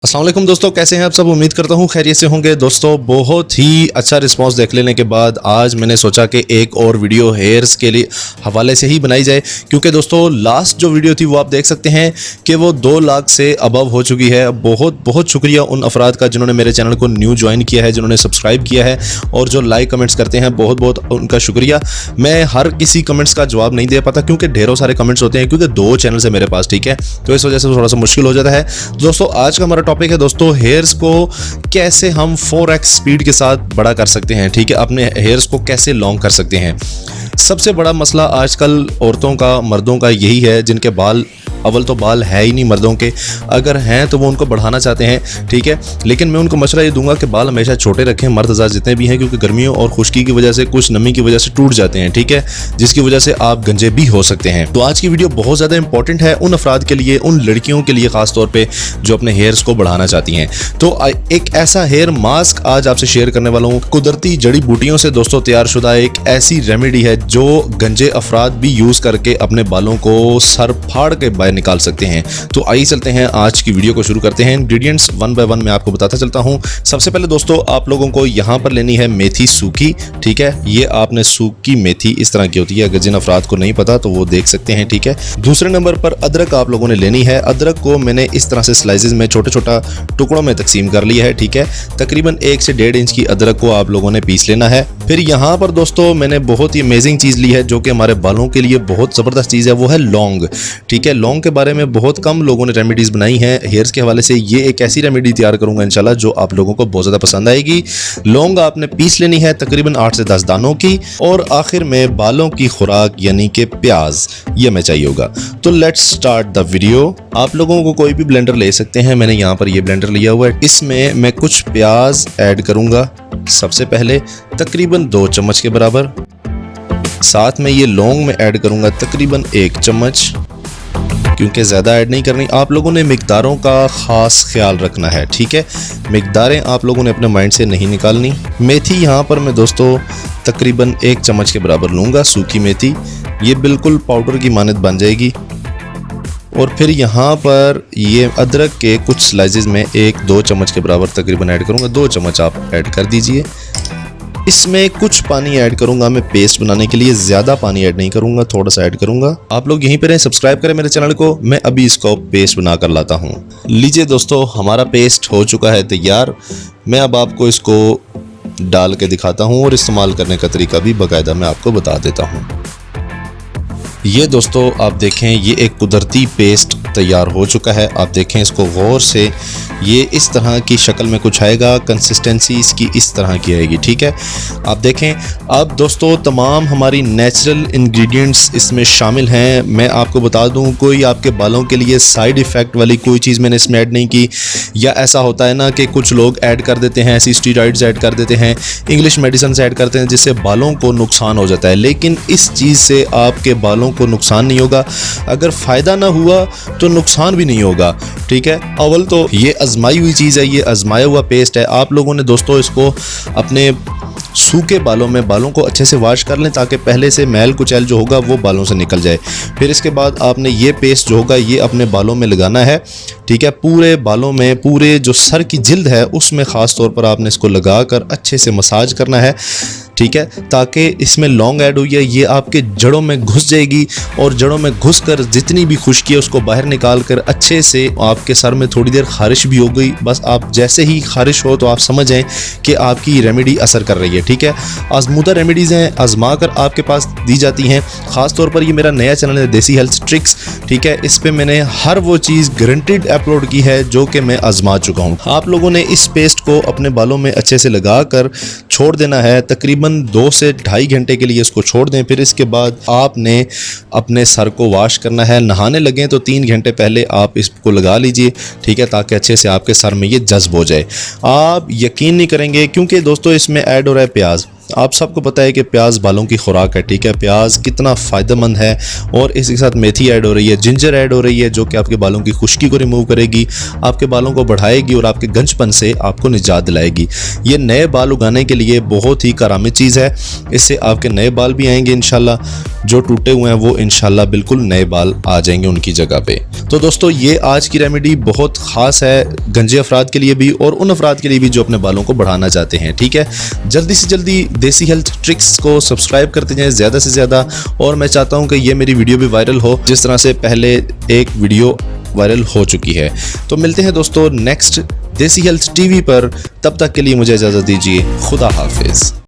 अस्सलाम वालेकुम दोस्तों, कैसे हैं आप सब। उम्मीद करता हूं खैरियत से होंगे। दोस्तों बहुत ही अच्छा रिस्पांस देख लेने के बाद आज मैंने सोचा कि एक और वीडियो हेयर्स के लिए हवाले से ही बनाई जाए, क्योंकि दोस्तों लास्ट जो वीडियो थी वो आप देख सकते हैं कि वो 2 लाख से अबव हो चुकी है। बहुत बहुत शुक्रिया उन अफराद का जिन्होंने मेरे चैनल को न्यू ज्वाइन किया है, जिन्होंने सब्सक्राइब किया है और जो लाइक कमेंट्स करते हैं, बहुत बहुत उनका शुक्रिया। मैं हर किसी कमेंट्स का जवाब नहीं दे पाता क्योंकि ढेरों सारे कमेंट्स होते हैं, क्योंकि 2 चैनल्स है मेरे पास, ठीक है, तो इस वजह से थोड़ा सा मुश्किल हो जाता है। दोस्तों आज का हमारा टॉपिक है दोस्तों हेयर्स को कैसे हम 4x स्पीड के साथ बड़ा कर सकते हैं, ठीक है, अपने हेयर्स को कैसे लॉन्ग कर सकते हैं। सबसे बड़ा मसला आजकल औरतों का, मर्दों का यही है, जिनके बाल अव्वल तो बाल है ही नहीं मर्दों के, अगर हैं तो वो उनको बढ़ाना चाहते हैं, ठीक है, लेकिन मैं उनको मशवरा ये दूंगा कि बाल हमेशा छोटे रखें, मर्द हज़ार जितने भी हैं, क्योंकि गर्मियों और खुश्की की वजह से, कुछ नमी की वजह से टूट जाते हैं, ठीक है, जिसकी वजह से आप गंजे भी हो सकते हैं। तो आज की वीडियो बहुत ज़्यादा इंपॉर्टेंट है उन अफराद के लिए, उन लड़कियों के लिए खास तौर पर जो अपने हेयर्स को बढ़ाना चाहती हैं। तो एक ऐसा हेयर मास्क आज आपसे शेयर करने वाला हूँ, कुदरती जड़ी बूटियों से दोस्तों तैयार शुदा एक ऐसी रेमेडी है जो गंजे अफराद भी यूज़ करके अपने बालों को सर फाड़ के बाहर निकाल सकते हैं। तो आइए चलते हैं आज की वीडियो को शुरू करते हैं। इंग्रेडिएंट्स 1 बाय 1 मैं आपको बताता चलता हूं। सबसे पहले दोस्तों आप लोगों को यहां पर लेनी है मेथी सूखी, ठीक है, ये आपने सूखी मेथी इस तरह की होती है, अगर जिन अफराद को नहीं पता तो वो देख सकते हैं, ठीक है। दूसरे नंबर पर अदरक आप लोगों ने लेनी है। अदरक को मैंने इस तरह से स्लाइसेस में छोटे छोटा टुकड़ों में तकसीम कर लिया है, ठीक है। तकरीबन 1 से 1.5 इंच की अदरक को आप लोगों ने पीस लेना है। फिर यहाँ पर दोस्तों मैंने बहुत ही अमेजिंग चीज़ ली है जो कि हमारे बालों के लिए बहुत ज़बरदस्त चीज़ है, वो है लौंग, ठीक है। लौंग के बारे में बहुत कम लोगों ने रेमेडीज़ बनाई हैं हेयर्स के हवाले से। ये एक ऐसी रेमेडी तैयार करूंगा इंशाल्लाह जो आप लोगों को बहुत ज़्यादा पसंद आएगी। लौंग आपने पीस लेनी है तकरीबन 8 से 10 दानों की। और आखिर में बालों की खुराक यानी कि प्याज, ये हमें चाहिए होगा। तो लेट्स स्टार्ट द वीडियो। आप लोगों को कोई भी ब्लेंडर ले सकते हैं, मैंने यहाँ पर ये ब्लेंडर लिया हुआ है। इसमें मैं कुछ प्याज ऐड करूँगा सबसे पहले, तकरीबन 2 चम्मच के बराबर। साथ में ये लौंग में ऐड करूँगा तकरीबन 1 चम्मच, क्योंकि ज़्यादा ऐड नहीं करनी। आप लोगों ने मिकदारों का ख़ास ख्याल रखना है, ठीक है, मिकदारें आप लोगों ने अपने माइंड से नहीं निकालनी। मेथी यहाँ पर मैं दोस्तों तकरीबन 1 चम्मच के बराबर लूँगा, सूखी मेथी, ये बिल्कुल पाउडर की मानद बन जाएगी। और फिर यहाँ पर ये अदरक के कुछ स्लाइसेस में 1-2 चम्मच के बराबर तकरीबन ऐड करूँगा। 2 चम्मच आप ऐड कर दीजिए। इसमें कुछ पानी ऐड करूंगा मैं पेस्ट बनाने के लिए, ज़्यादा पानी ऐड नहीं करूंगा, थोड़ा सा ऐड करूंगा। आप लोग यहीं पर रहें, सब्सक्राइब करें मेरे चैनल को, मैं अभी इसको पेस्ट बना कर लाता हूं। लीजिए दोस्तों, हमारा पेस्ट हो चुका है तैयार। मैं अब आपको इसको डाल के दिखाता हूं और इस्तेमाल करने का तरीका भी बाकायदा मैं आपको बता देता हूँ। ये दोस्तों आप देखें, ये एक कुदरती पेस्ट तैयार हो चुका है। आप देखें इसको गौर से, ये इस तरह की शक्ल में कुछ आएगा, कंसिस्टेंसी इसकी इस तरह की आएगी, ठीक है। आप देखें, अब दोस्तों तमाम हमारी नेचुरल इंग्रेडिएंट्स इसमें शामिल हैं। मैं आपको बता दूं, कोई आपके बालों के लिए साइड इफ़ेक्ट वाली कोई चीज़ मैंने इसमें ऐड नहीं की। या ऐसा होता है ना कि कुछ लोग ऐड कर देते हैं, ऐसी स्टेरॉइड्स ऐड कर देते हैं, इंग्लिश मेडिसिन ऐड करते हैं, जिससे बालों को नुकसान हो जाता है। लेकिन इस चीज़ से आपके बालों को नुकसान नहीं होगा। अगर फ़ायदा ना हुआ तो नुकसान भी नहीं होगा, ठीक है। अव्वल तो ये आजमाई हुई चीज़ है, ये आजमाया हुआ पेस्ट है। आप लोगों ने दोस्तों इसको अपने सूखे बालों में, बालों को अच्छे से वॉश कर लें ताकि पहले से मैल कुचैल जो होगा वो बालों से निकल जाए। फिर इसके बाद आपने ये पेस्ट जो होगा ये अपने बालों में लगाना है, ठीक है, पूरे बालों में, पूरे जो सर की जिल्द है उसमें ख़ास तौर पर आपने इसको लगाकर अच्छे से मसाज करना है, ठीक है, ताकि इसमें लौंग ऐड हुई है ये आपके जड़ों में घुस जाएगी और जड़ों में घुसकर जितनी भी खुश्की है उसको बाहर निकाल कर अच्छे से आपके सर में थोड़ी देर खारिश भी हो गई। बस आप जैसे ही खारिश हो तो आप समझ जाएं कि आपकी रेमेडी असर कर रही है, ठीक है। आजमूदा रेमेडीज़ हैं, आजमा कर आपके पास दी जाती हैं। ख़ास तौर पर ये मेरा नया चैनल है देसी हेल्थ ट्रिक्स, ठीक है, इस पर मैंने हर वो चीज़ गारंटीड अपलोड की है जो कि मैं आजमा चुका हूँ। आप लोगों ने इस पेस्ट को अपने बालों में अच्छे से लगा कर छोड़ देना है, तकरीबन 2 से 2.5 घंटे के लिए इसको छोड़ दें। फिर इसके बाद आपने अपने सर को वॉश करना है। नहाने लगें तो 3 घंटे पहले आप इसको लगा लीजिए, ठीक है, ताकि अच्छे से आपके सर में ये जज्ब हो जाए। आप यकीन नहीं करेंगे, क्योंकि दोस्तों इसमें ऐड हो रहा है प्याज। आप सबको पता है कि प्याज बालों की खुराक है, ठीक है। प्याज कितना फ़ायदेमंद है और इसके साथ मेथी ऐड हो रही है, जिंजर ऐड हो रही है, जो कि आपके बालों की खुश्की को रिमूव करेगी, आपके बालों को बढ़ाएगी और आपके गंजपन से आपको निजात दिलाएगी। ये नए बाल उगाने के लिए बहुत ही करामी चीज़ है। इससे आपके नए बाल भी आएंगे इंशाल्लाह, जो टूटे हुए हैं वो इंशाल्लाह बिल्कुल नए बाल आ जाएंगे उनकी जगह पे। तो दोस्तों ये आज की रेमेडी बहुत ख़ास है गंजे अफराद के लिए भी और उन अफराद के लिए भी जो अपने बालों को बढ़ाना चाहते हैं, ठीक है। जल्दी से जल्दी देसी हेल्थ ट्रिक्स को सब्सक्राइब करते जाएं ज़्यादा से ज़्यादा, और मैं चाहता हूं कि ये मेरी वीडियो भी वायरल हो जिस तरह से पहले एक वीडियो वायरल हो चुकी है। तो मिलते हैं दोस्तों नेक्स्ट देसी हेल्थ टीवी पर, तब तक के लिए मुझे इजाज़त दीजिए। खुदा हाफिज़।